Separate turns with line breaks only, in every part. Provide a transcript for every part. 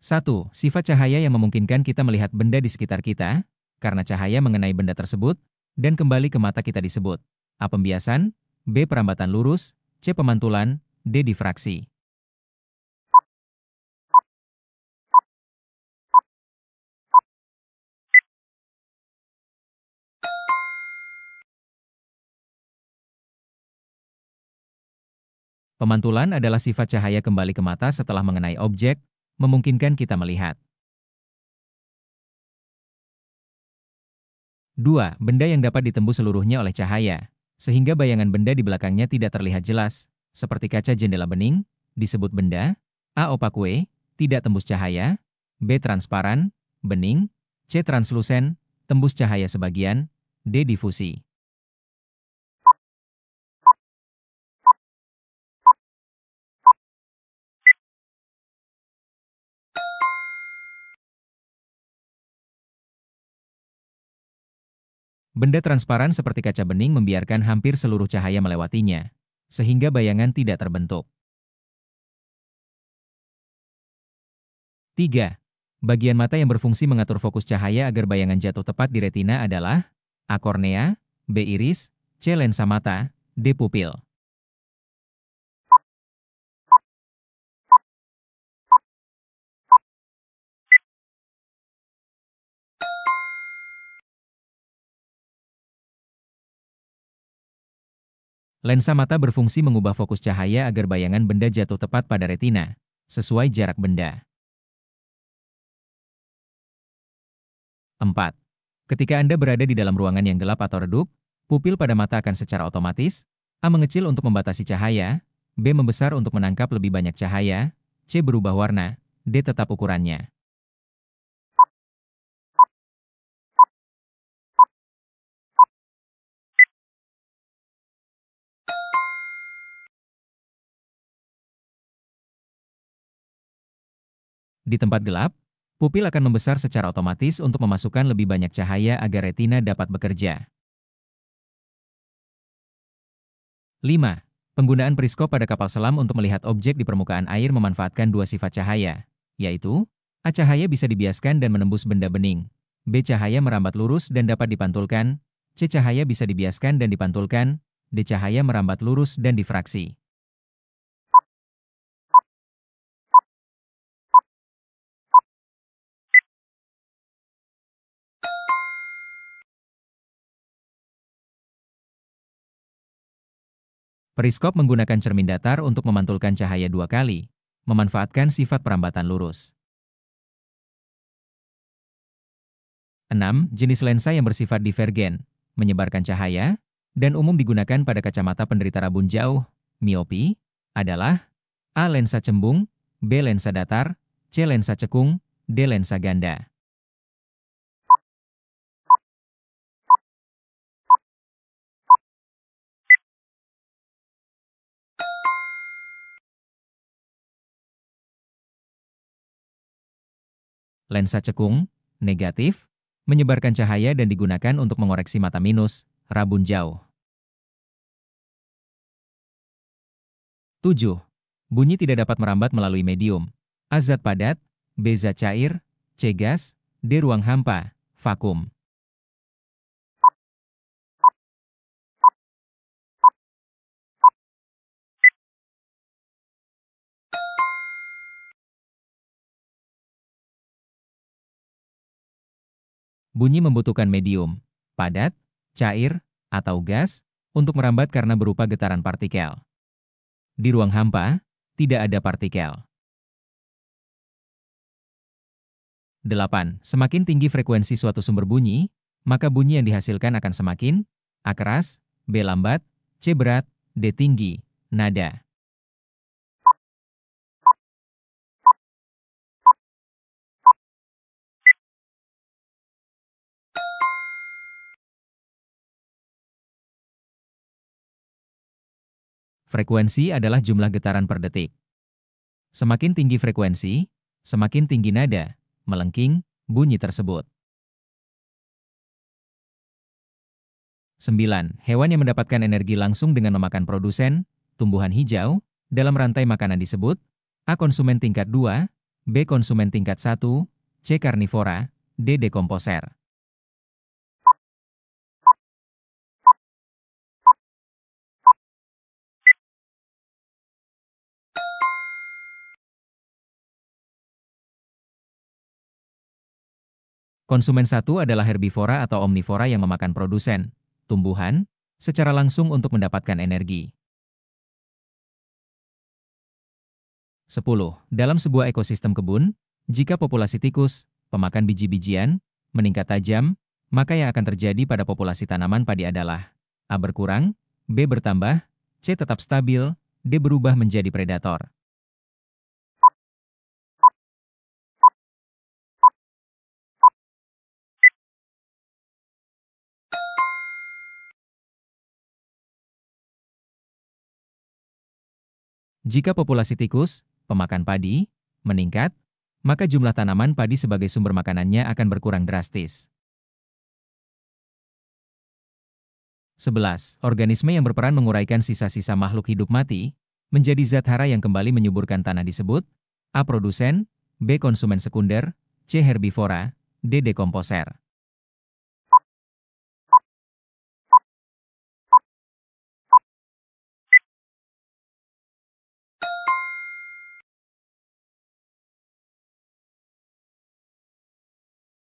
1. Sifat cahaya yang memungkinkan kita melihat benda di sekitar kita, karena cahaya mengenai benda tersebut, dan kembali ke mata kita disebut A. Pembiasan, B. Perambatan lurus, C. Pemantulan, D. Difraksi. Pemantulan adalah sifat cahaya kembali ke mata setelah mengenai objek, memungkinkan kita melihat. 2. Benda yang dapat ditembus seluruhnya oleh cahaya, sehingga bayangan benda di belakangnya tidak terlihat jelas, seperti kaca jendela bening, disebut benda, A. Opakue, tidak tembus cahaya, B. Transparan, bening, C. Translusen, tembus cahaya sebagian, D. Difusi. Benda transparan seperti kaca bening membiarkan hampir seluruh cahaya melewatinya, sehingga bayangan tidak terbentuk. 3. Bagian mata yang berfungsi mengatur fokus cahaya agar bayangan jatuh tepat di retina adalah A. Kornea, B. Iris, C. Lensa mata, D. Pupil. Lensa mata berfungsi mengubah fokus cahaya agar bayangan benda jatuh tepat pada retina, sesuai jarak benda. 4. Ketika Anda berada di dalam ruangan yang gelap atau redup, pupil pada mata akan secara otomatis A. Mengecil untuk membatasi cahaya, B. Membesar untuk menangkap lebih banyak cahaya, C. Berubah warna, D. Tetap ukurannya. Di tempat gelap, pupil akan membesar secara otomatis untuk memasukkan lebih banyak cahaya agar retina dapat bekerja. 5. Penggunaan periskop pada kapal selam untuk melihat objek di permukaan air memanfaatkan dua sifat cahaya, yaitu A. Cahaya bisa dibiaskan dan menembus benda bening, B. Cahaya merambat lurus dan dapat dipantulkan, C. Cahaya bisa dibiaskan dan dipantulkan, D. Cahaya merambat lurus dan difraksi. Periskop menggunakan cermin datar untuk memantulkan cahaya dua kali, memanfaatkan sifat perambatan lurus. 6. Jenis lensa yang bersifat divergen, menyebarkan cahaya, dan umum digunakan pada kacamata penderita rabun jauh, miopi, adalah A. Lensa cembung, B. Lensa datar, C. Lensa cekung, D. Lensa ganda. Lensa cekung, negatif, menyebarkan cahaya dan digunakan untuk mengoreksi mata minus, rabun jauh. 7. Bunyi tidak dapat merambat melalui medium. A. Zat padat, B. Zat cair, C. Gas, D. Ruang hampa, vakum. Bunyi membutuhkan medium, padat, cair, atau gas, untuk merambat karena berupa getaran partikel. Di ruang hampa, tidak ada partikel. 8. Semakin tinggi frekuensi suatu sumber bunyi, maka bunyi yang dihasilkan akan semakin A. Keras, B. Lambat, C. Berat, D. Tinggi, nada. Frekuensi adalah jumlah getaran per detik. Semakin tinggi frekuensi, semakin tinggi nada, melengking, bunyi tersebut. 9. Hewan yang mendapatkan energi langsung dengan memakan produsen, tumbuhan hijau, dalam rantai makanan disebut A. Konsumen tingkat 2, B. Konsumen tingkat 1, C. Karnivora, D. Dekomposer. Konsumen 1 adalah herbivora atau omnivora yang memakan produsen, tumbuhan, secara langsung untuk mendapatkan energi. 10. Dalam sebuah ekosistem kebun, jika populasi tikus, pemakan biji-bijian, meningkat tajam, maka yang akan terjadi pada populasi tanaman padi adalah A. Berkurang, B. Bertambah, C. Tetap stabil, D. Berubah menjadi predator. Jika populasi tikus, pemakan padi, meningkat, maka jumlah tanaman padi sebagai sumber makanannya akan berkurang drastis. 11. Organisme yang berperan menguraikan sisa-sisa makhluk hidup mati, menjadi zat hara yang kembali menyuburkan tanah disebut A. Produsen, B. Konsumen sekunder, C. Herbivora, D. Dekomposer.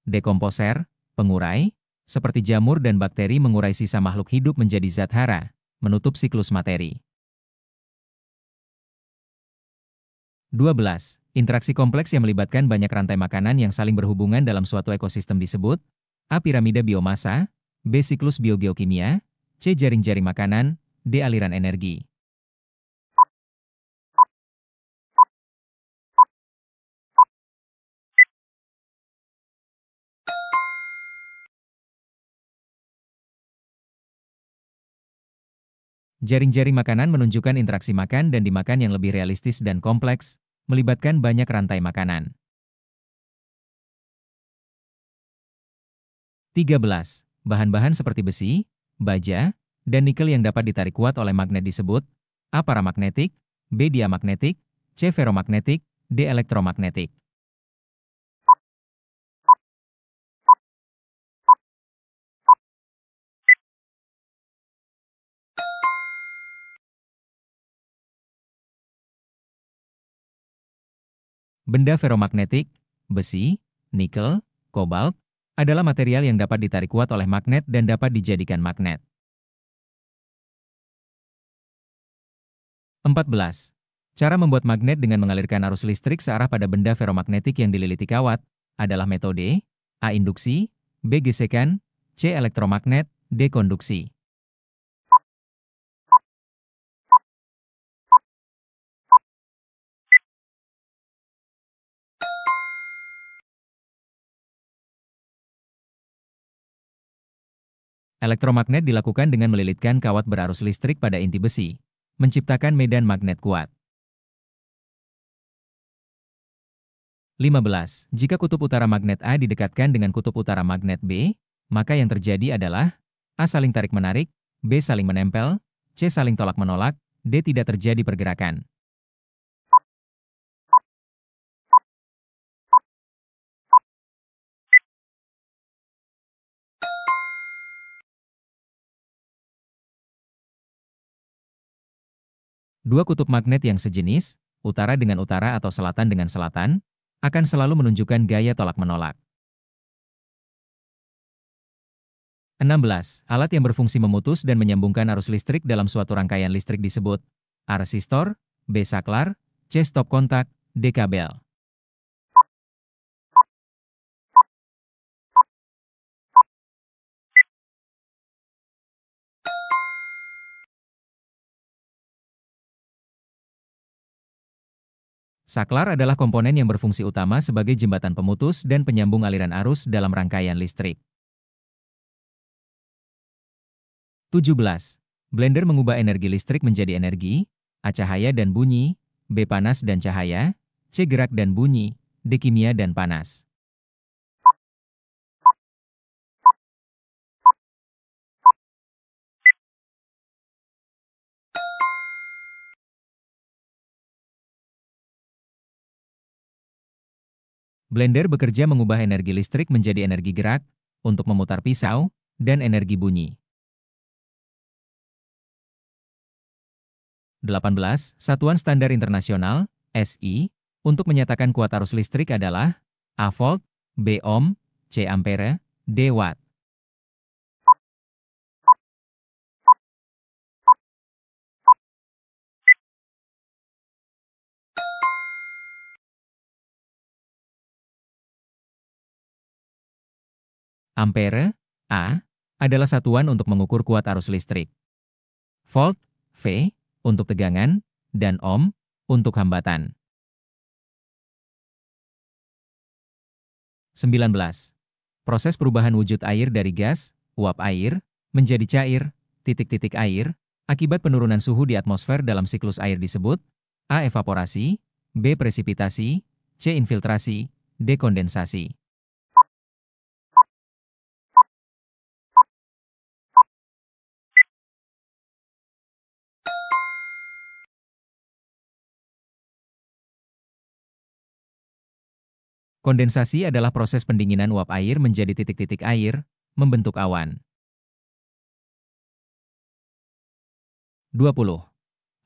Dekomposer, pengurai, seperti jamur dan bakteri mengurai sisa makhluk hidup menjadi zat hara, menutup siklus materi. 12. Interaksi kompleks yang melibatkan banyak rantai makanan yang saling berhubungan dalam suatu ekosistem disebut A. Piramida biomasa, B. Siklus biogeokimia, C. Jaring-jaring makanan, D. Aliran energi. Jaring-jaring makanan menunjukkan interaksi makan dan dimakan yang lebih realistis dan kompleks, melibatkan banyak rantai makanan. 13. Bahan-bahan seperti besi, baja, dan nikel yang dapat ditarik kuat oleh magnet disebut A. Paramagnetik, B. Diamagnetik, C. Ferromagnetik, D. Elektromagnetik. Benda ferromagnetik, besi, nikel, kobalt, adalah material yang dapat ditarik kuat oleh magnet dan dapat dijadikan magnet. 14. Cara membuat magnet dengan mengalirkan arus listrik searah pada benda ferromagnetik yang dililiti kawat adalah metode A. Induksi, B. Gesekan, C. Elektromagnet, D. Konduksi. Elektromagnet dilakukan dengan melilitkan kawat berarus listrik pada inti besi, menciptakan medan magnet kuat. 15. Jika kutub utara magnet A didekatkan dengan kutub utara magnet B, maka yang terjadi adalah A. Saling tarik-menarik, B. Saling menempel, C. Saling tolak-menolak, D. Tidak terjadi pergerakan. Dua kutub magnet yang sejenis, utara dengan utara atau selatan dengan selatan, akan selalu menunjukkan gaya tolak-menolak. 16. Alat yang berfungsi memutus dan menyambungkan arus listrik dalam suatu rangkaian listrik disebut A. Resistor, B. Saklar, C. Stop kontak, D. Kabel. Saklar adalah komponen yang berfungsi utama sebagai jembatan pemutus dan penyambung aliran arus dalam rangkaian listrik. 17. Blender mengubah energi listrik menjadi energi, A. Cahaya dan bunyi, B. Panas dan cahaya, C. Gerak dan bunyi, D. Kimia dan panas. Blender bekerja mengubah energi listrik menjadi energi gerak, untuk memutar pisau, dan energi bunyi. 18. Satuan Standar Internasional, SI, untuk menyatakan kuat arus listrik adalah A volt, B ohm, C ampere, D watt. Ampere, A, adalah satuan untuk mengukur kuat arus listrik. Volt, V, untuk tegangan, dan ohm, untuk hambatan. 19. Proses perubahan wujud air dari gas, uap air, menjadi cair, titik-titik air, akibat penurunan suhu di atmosfer dalam siklus air disebut A. Evaporasi, B. Presipitasi, C. Infiltrasi, D. Kondensasi. Kondensasi adalah proses pendinginan uap air menjadi titik-titik air, membentuk awan. 20.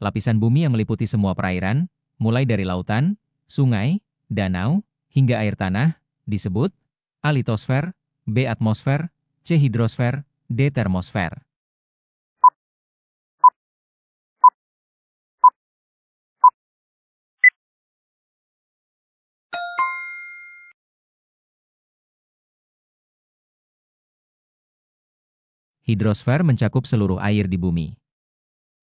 Lapisan bumi yang meliputi semua perairan, mulai dari lautan, sungai, danau, hingga air tanah, disebut A. Litosfer, B. Atmosfer, C. Hidrosfer, D. Termosfer. Hidrosfer mencakup seluruh air di bumi.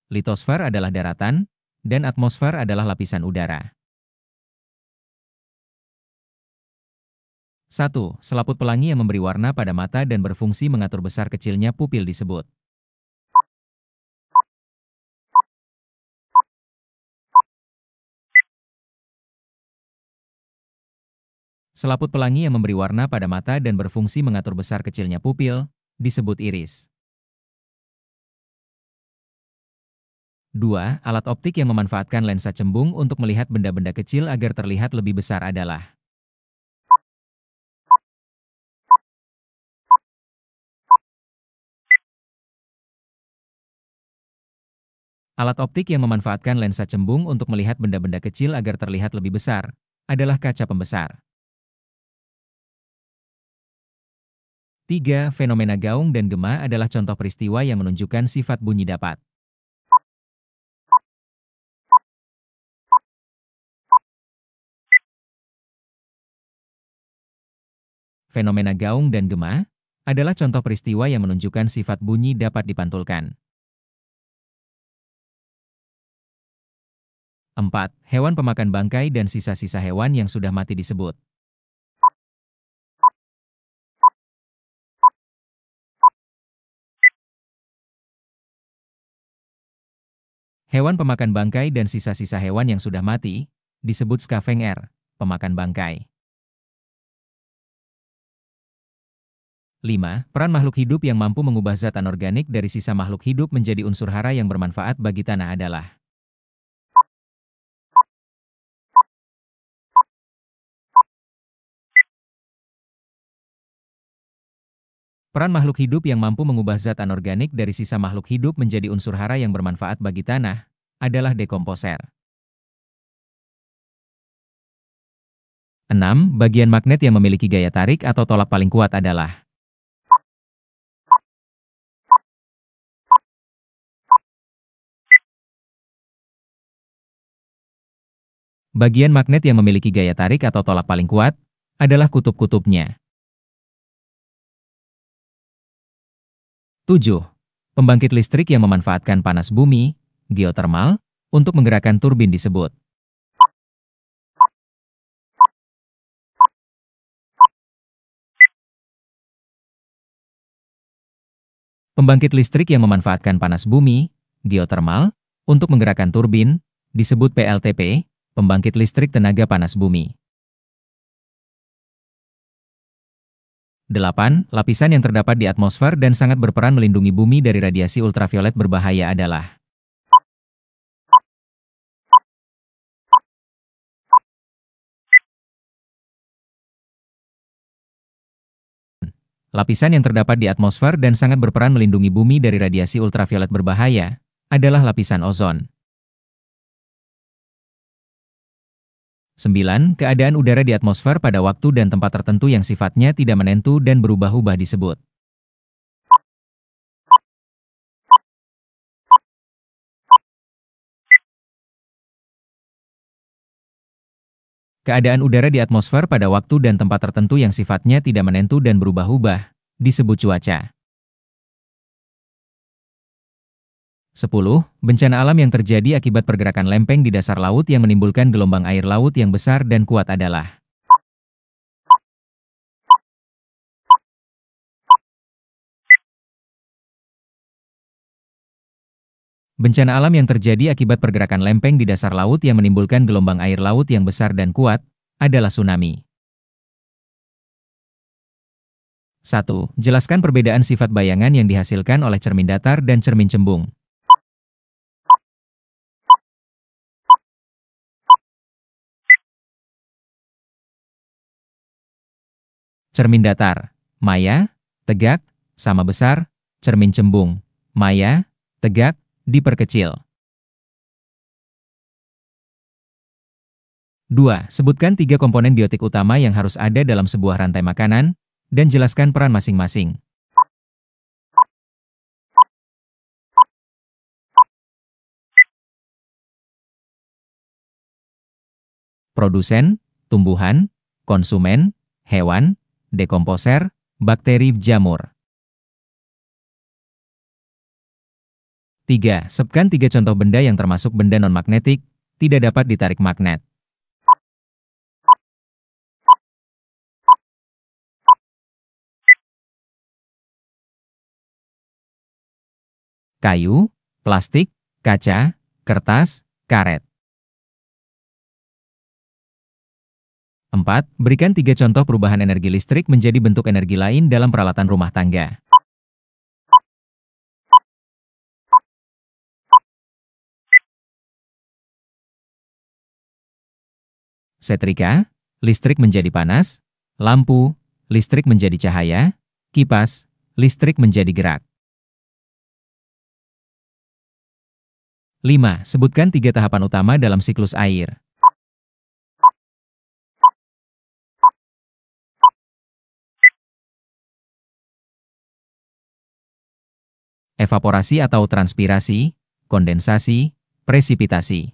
Litosfer adalah daratan, dan atmosfer adalah lapisan udara. 1. Selaput pelangi yang memberi warna pada mata dan berfungsi mengatur besar kecilnya pupil disebut. Selaput pelangi yang memberi warna pada mata dan berfungsi mengatur besar kecilnya pupil, disebut iris. 2. Alat optik yang memanfaatkan lensa cembung untuk melihat benda-benda kecil agar terlihat lebih besar adalah alat optik yang memanfaatkan lensa cembung untuk melihat benda-benda kecil agar terlihat lebih besar adalah kaca pembesar. 3. Fenomena gaung dan gema adalah contoh peristiwa yang menunjukkan sifat bunyi dapat. Fenomena gaung dan gema adalah contoh peristiwa yang menunjukkan sifat bunyi dapat dipantulkan. 4. Hewan pemakan bangkai dan sisa-sisa hewan yang sudah mati disebut. Hewan pemakan bangkai dan sisa-sisa hewan yang sudah mati disebut scavenger, pemakan bangkai. 5. Peran makhluk hidup yang mampu mengubah zat anorganik dari sisa makhluk hidup menjadi unsur hara yang bermanfaat bagi tanah adalah peran makhluk hidup yang mampu mengubah zat anorganik dari sisa makhluk hidup menjadi unsur hara yang bermanfaat bagi tanah adalah dekomposer. 6. Bagian magnet yang memiliki gaya tarik atau tolak paling kuat adalah bagian magnet yang memiliki gaya tarik atau tolak paling kuat adalah kutub-kutubnya. 7. Pembangkit listrik yang memanfaatkan panas bumi, geotermal, untuk menggerakkan turbin disebut. Pembangkit listrik yang memanfaatkan panas bumi, geotermal, untuk menggerakkan turbin, disebut PLTP, pembangkit listrik tenaga panas bumi. 8. Lapisan yang terdapat di atmosfer dan sangat berperan melindungi bumi dari radiasi ultraviolet berbahaya adalah Lapisan yang terdapat di atmosfer dan sangat berperan melindungi bumi dari radiasi ultraviolet berbahaya adalah lapisan ozon. 9. Keadaan udara di atmosfer pada waktu dan tempat tertentu yang sifatnya tidak menentu dan berubah-ubah disebut. Keadaan udara di atmosfer pada waktu dan tempat tertentu yang sifatnya tidak menentu dan berubah-ubah disebut cuaca. 10. Bencana alam yang terjadi akibat pergerakan lempeng di dasar laut yang menimbulkan gelombang air laut yang besar dan kuat adalah. Bencana alam yang terjadi akibat pergerakan lempeng di dasar laut yang menimbulkan gelombang air laut yang besar dan kuat adalah tsunami. 1. Jelaskan perbedaan sifat bayangan yang dihasilkan oleh cermin datar dan cermin cembung. Cermin datar, maya, tegak, sama besar. Cermin cembung, maya, tegak, diperkecil. 2. Sebutkan 3 komponen biotik utama yang harus ada dalam sebuah rantai makanan, dan jelaskan peran masing-masing. Produsen, tumbuhan, konsumen, hewan, dekomposer, bakteri, jamur. 3. Sebutkan 3 contoh benda yang termasuk benda non-magnetik, tidak dapat ditarik magnet. Kayu, plastik, kaca, kertas, karet. 4. Berikan 3 contoh perubahan energi listrik menjadi bentuk energi lain dalam peralatan rumah tangga. Setrika, listrik menjadi panas. Lampu, listrik menjadi cahaya. Kipas, listrik menjadi gerak. 5. Sebutkan 3 tahapan utama dalam siklus air. Evaporasi atau transpirasi, kondensasi, presipitasi.